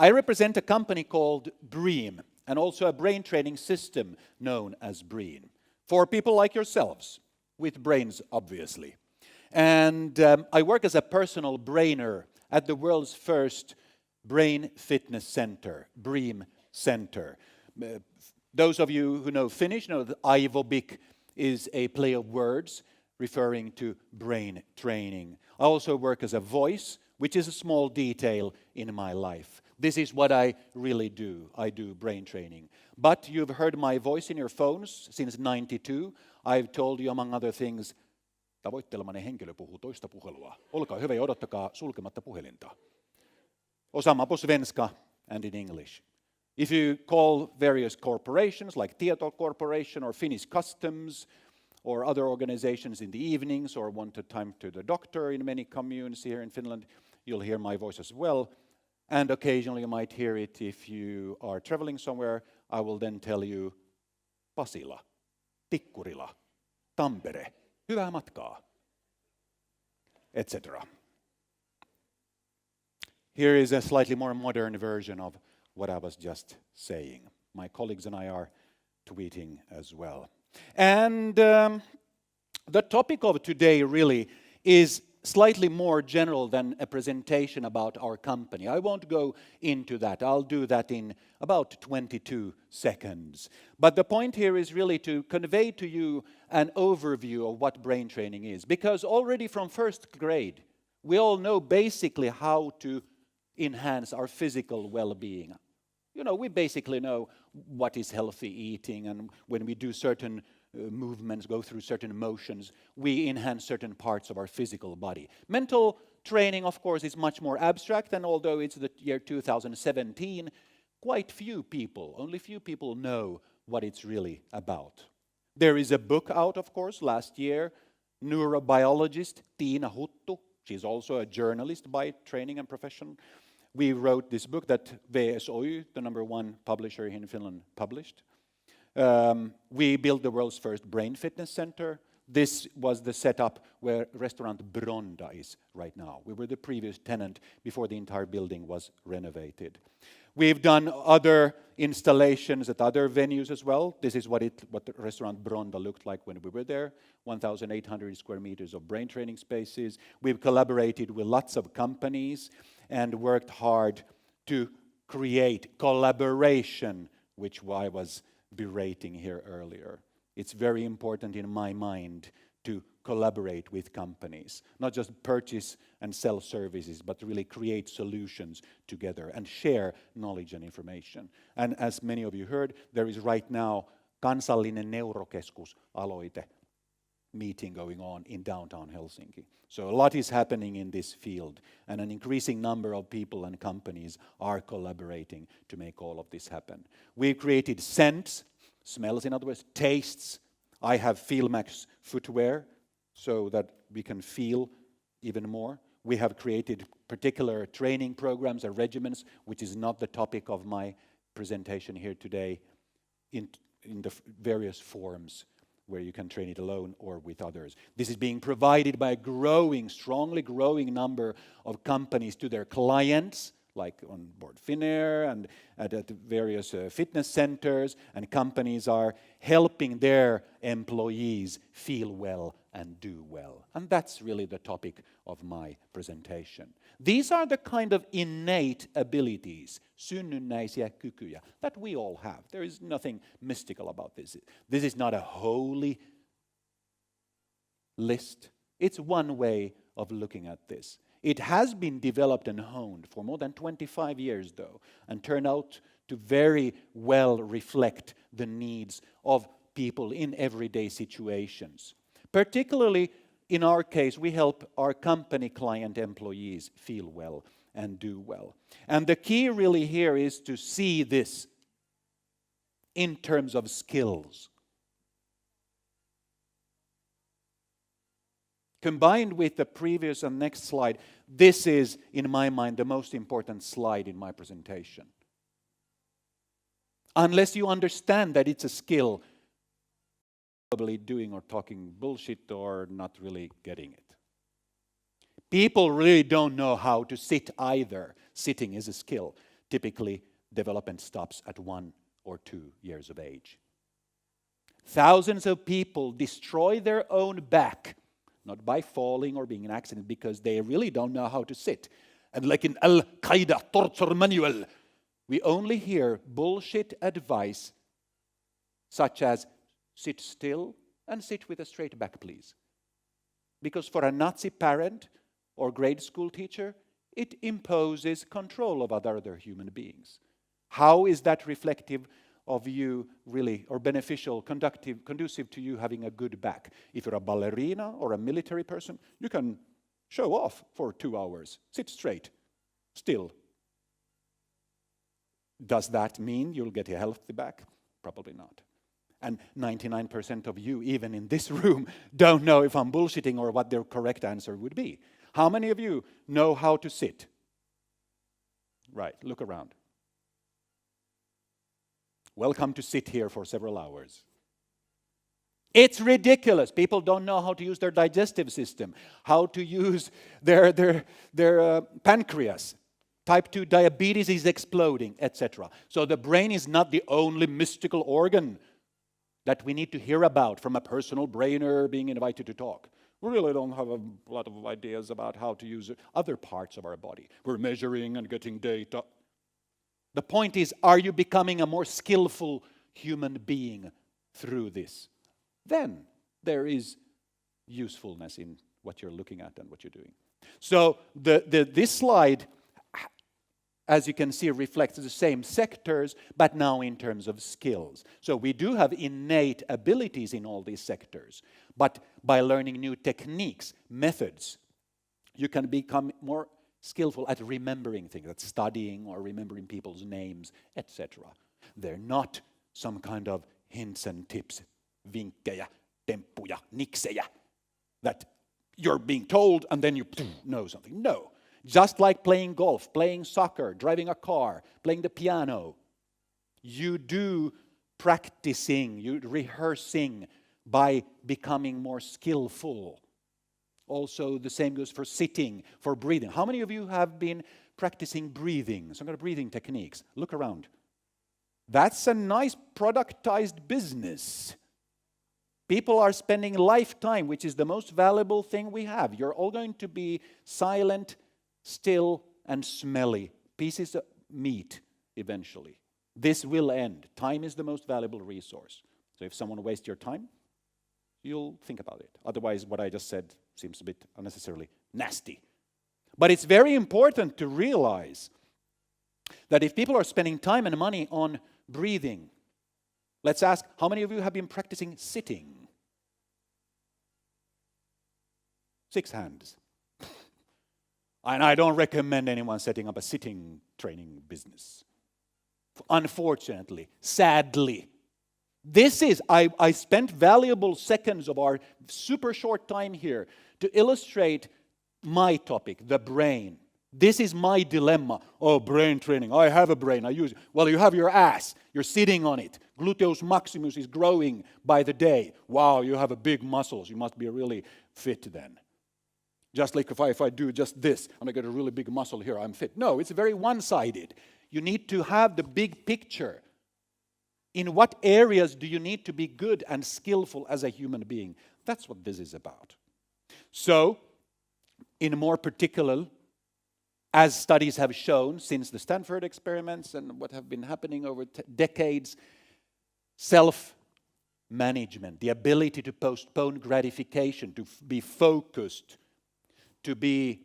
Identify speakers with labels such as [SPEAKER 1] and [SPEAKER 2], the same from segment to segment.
[SPEAKER 1] I represent a company called BRIIM and also a brain training system known as BRIIM for people like yourselves, with brains obviously. And I work as a personal brainer at the world's first brain fitness center, BRIIM Center. Those of you who know Finnish know that aivobik is a play of words referring to brain training. I also work as a voice, which is a small detail in my life. This is what I really do. I do brain training. But you've heard my voice in your phones since '92. I've told you, among other things, tavoittelemani henkilö puhuu toista puhelua. Olkaa hyvä ja odottakaa sulkematta puhelinta. Osaamaan på svenska and in English. If you call various corporations like Tieto Corporation or Finnish Customs or other organizations in the evenings or want a time to the doctor in many communes here in Finland, you'll hear my voice as well. And occasionally you might hear it if you are traveling somewhere. I will then tell you, Pasila, Tikkurila, Tampere, hyvää matkaa, etc. Here is a slightly more modern version of what I was just saying. My colleagues and I are tweeting as well. And the topic of today really is slightly more general than a presentation about our company. I won't go into that. I'll do that in about 22 seconds. But the point here is really to convey to you an overview of what brain training is. Because already from first grade, we all know basically how to enhance our physical well-being. You know, we basically know what is healthy eating, and when we do certain movements, go through certain motions, we enhance certain parts of our physical body. Mental training, of course, is much more abstract, and although it's the year 2017, only few people know what it's really about. There is a book out, of course, last year, neurobiologist Tiina Huttu. She's also a journalist by training and profession. We wrote this book that VSOY, the #1 publisher in Finland, published. We built the world's first brain fitness center. This was the setup where restaurant Bronda is right now. We were the previous tenant before the entire building was renovated. We've done other installations at other venues as well. This is what the restaurant Bronda looked like when we were there. 1,800 square meters of brain training spaces. We've collaborated with lots of companies and worked hard to create collaboration, which I was berating here earlier. It's very important in my mind to collaborate with companies, not just purchase and sell services, but really create solutions together and share knowledge and information. And as many of you heard, there is right now Kansallinen Neurokeskus-aloite meeting going on in downtown Helsinki. So a lot is happening in this field, and an increasing number of people and companies are collaborating to make all of this happen. We've created scents, smells in other words, tastes. I have FeelMax footwear so that we can feel even more. We have created particular training programs and regimens, which is not the topic of my presentation here today, in the various forms where you can train it alone or with others. This is being provided by a strongly growing number of companies to their clients, like on board Finnair and at various fitness centers, and companies are helping their employees feel well and do well. And that's really the topic of my presentation. These are the kind of innate abilities, synnynnäisiä kykyjä, that we all have. There is nothing mystical about this. This is not a holy list. It's one way of looking at this. It has been developed and honed for more than 25 years, though, and turned out to very well reflect the needs of people in everyday situations. Particularly, in our case, we help our company client employees feel well and do well. And the key really here is to see this in terms of skills. Combined with the previous and next slide, this is, in my mind, the most important slide in my presentation. Unless you understand that it's a skill, probably doing or talking bullshit or not really getting it. People really don't know how to sit either. Sitting is a skill. typically development stops at 1 or 2 years of age. Thousands of people destroy their own back, not by falling or being in an accident, because they really don't know how to sit. And like in Al-Qaeda torture manual, we only hear bullshit advice such as, sit still and sit with a straight back, please. Because for a Nazi parent or grade school teacher, it imposes control of other human beings. How is that reflective of you really, or beneficial, conducive to you having a good back? If you're a ballerina or a military person, you can show off for 2 hours. Sit straight, still. Does that mean you'll get a healthy back? Probably not. And 99% of you, even in this room, don't know if I'm bullshitting or what their correct answer would be. How many of you know how to sit? Right, look around. Welcome to sit here for several hours. It's ridiculous. People don't know how to use their digestive system, how to use their pancreas. Type 2 diabetes is exploding, etc. So the brain is not the only mystical organ that we need to hear about from a personal brainer being invited to talk. We really don't have a lot of ideas about how to use other parts of our body. We're measuring and getting data. The point is, are you becoming a more skillful human being through this? Then there is usefulness in what you're looking at and what you're doing. So this slide, as you can see, reflects the same sectors, but now in terms of skills. So we do have innate abilities in all these sectors, but by learning new techniques, methods, you can become more skillful at remembering things, at studying or remembering people's names, etc. They're not some kind of hints and tips, vinkkejä, temppuja, niksejä, that you're being told and then you know something. No. Just like playing golf, playing soccer, driving a car, playing the piano, you do practicing, you rehearsing by becoming more skillful. Also, the same goes for sitting, for breathing. How many of you have been practicing breathing, some kind of breathing techniques? Look around. That's a nice productized business. People are spending lifetime, which is the most valuable thing we have. You're all going to be silent, still, and smelly pieces of meat eventually. This will end. Time is the most valuable resource. So if someone wastes your time, you'll think about it. Otherwise, what I just said seems a bit unnecessarily nasty. But it's very important to realize that if people are spending time and money on breathing, let's ask, how many of you have been practicing sitting? 6 hands. And I don't recommend anyone setting up a sitting training business. Unfortunately, sadly. I spent valuable seconds of our super short time here to illustrate my topic, the brain. This is my dilemma. Oh, brain training. I have a brain. I use it. Well, you have your ass. You're sitting on it. Gluteus maximus is growing by the day. Wow, you have a big muscles. You must be really fit then. Just like if I do just this and I get a really big muscle here, I'm fit. No, it's very one-sided. You need to have the big picture. In what areas do you need to be good and skillful as a human being? That's what this is about. So, in more particular, as studies have shown since the Stanford experiments and what have been happening over decades, self-management, the ability to postpone gratification, to be focused, to be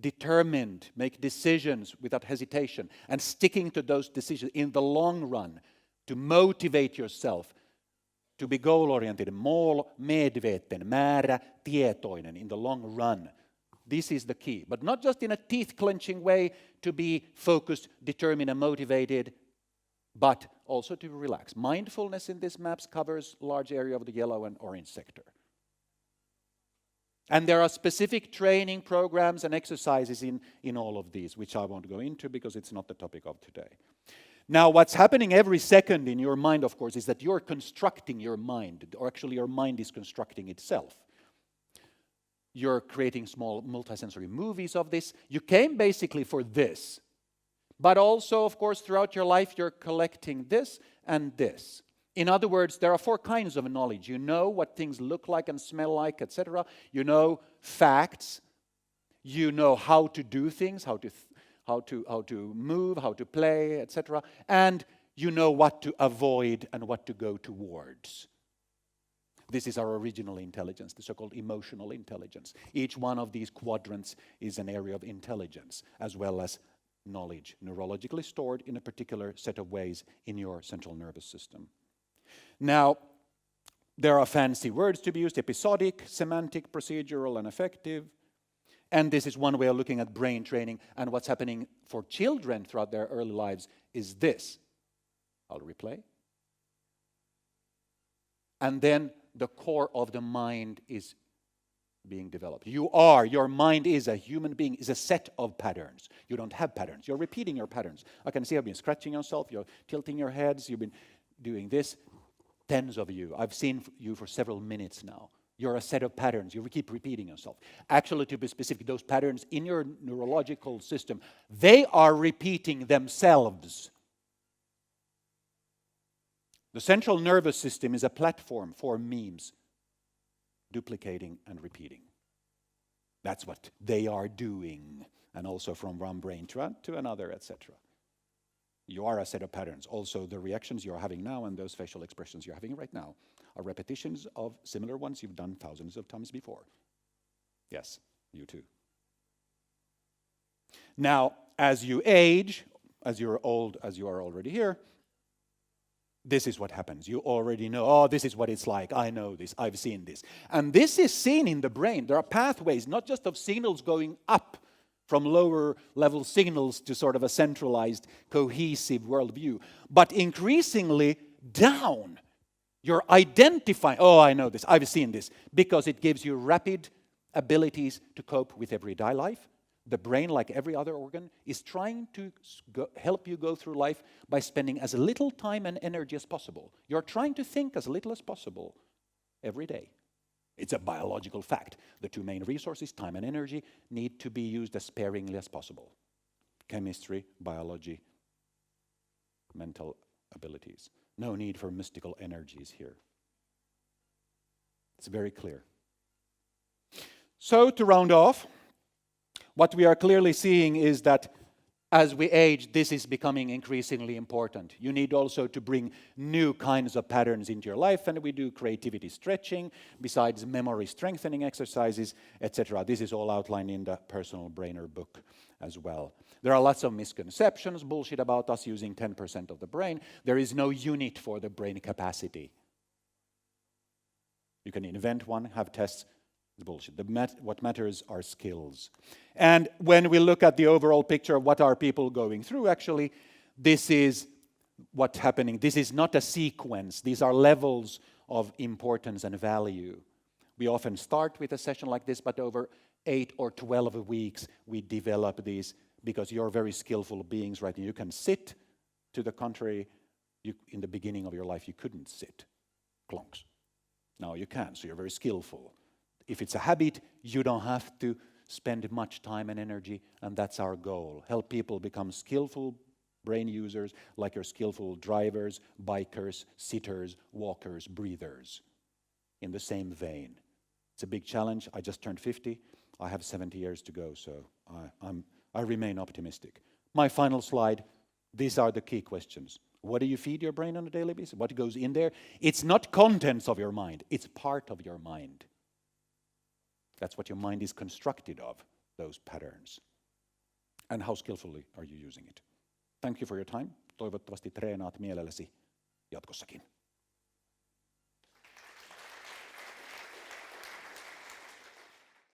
[SPEAKER 1] determined, make decisions without hesitation, and sticking to those decisions in the long run, to motivate yourself, to be goal-oriented, målmedveten, määrätietoinen in the long run. This is the key. But not just in a teeth-clenching way to be focused, determined, and motivated, but also to relax. Mindfulness in this maps covers a large area of the yellow and orange sector. And there are specific training programs and exercises in all of these, which I won't go into because it's not the topic of today. Now, what's happening every second in your mind, of course, is that you're constructing your mind, or actually your mind is constructing itself. You're creating small multisensory movies of this. You came basically for this. But also, of course, throughout your life, you're collecting this and this. In other words, there are 4 kinds of knowledge. You know what things look like and smell like, etc. You know facts. You know how to do things, how to move, how to play, etc. And you know what to avoid and what to go towards. This is our original intelligence, the so-called emotional intelligence. Each one of these quadrants is an area of intelligence, as well as knowledge, neurologically stored in a particular set of ways in your central nervous system. Now, there are fancy words to be used: episodic, semantic, procedural, and affective. And this is one way of looking at brain training. And what's happening for children throughout their early lives is this. I'll replay. And then the core of the mind is being developed. Your mind is a human being, is a set of patterns. You don't have patterns. You're repeating your patterns. I can see you've been scratching yourself, you're tilting your heads, you've been doing this. Tens of you. I've seen you for several minutes now. You're a set of patterns. You keep repeating yourself. Actually, to be specific, those patterns in your neurological system, they are repeating themselves. The central nervous system is a platform for memes, duplicating and repeating. That's what they are doing, and also from one brain to another, etc. You are a set of patterns. Also, the reactions you're having now and those facial expressions you're having right now are repetitions of similar ones you've done thousands of times before. Yes, you too. Now, as you age, as you're old, as you are already here, this is what happens. You already know, oh, this is what it's like. I know this. I've seen this. And this is seen in the brain. There are pathways, not just of signals going up from lower level signals to sort of a centralized, cohesive worldview, but increasingly down. You're identifying, oh, I know this. I've seen this. Because it gives you rapid abilities to cope with everyday life. The brain, like every other organ, is trying to help you go through life by spending as little time and energy as possible. You're trying to think as little as possible every day. It's a biological fact. The 2 main resources, time and energy, need to be used as sparingly as possible. Chemistry, biology, mental abilities. No need for mystical energies here. It's very clear. So, to round off, what we are clearly seeing is that as we age, this is becoming increasingly important. You need also to bring new kinds of patterns into your life, and we do creativity stretching, besides memory strengthening exercises, etc. This is all outlined in the Personal Brainer book as well. There are lots of misconceptions, bullshit about us using 10% of the brain. There is no unit for the brain capacity. You can invent one, have tests. It's bullshit. What matters are skills. And when we look at the overall picture of what are people going through, actually, this is what's happening. This is not a sequence. These are levels of importance and value. We often start with a session like this, but over 8 or 12 weeks, we develop these because you're very skillful beings, right? And you can sit. To the contrary, in the beginning of your life, you couldn't sit. Clonks. Now you can, so you're very skillful. If it's a habit, you don't have to spend much time and energy, and that's our goal. Help people become skillful brain users, like you're skillful drivers, bikers, sitters, walkers, breathers, in the same vein. It's a big challenge. I just turned 50. I have 70 years to go, so I remain optimistic. My final slide, these are the key questions. What do you feed your brain on a daily basis? What goes in there? It's not contents of your mind. It's part of your mind. That's what your mind is constructed of, those patterns. And how skillfully are you using it? Thank you for your time. Toivottavasti treenaat mielelläsi jatkossakin.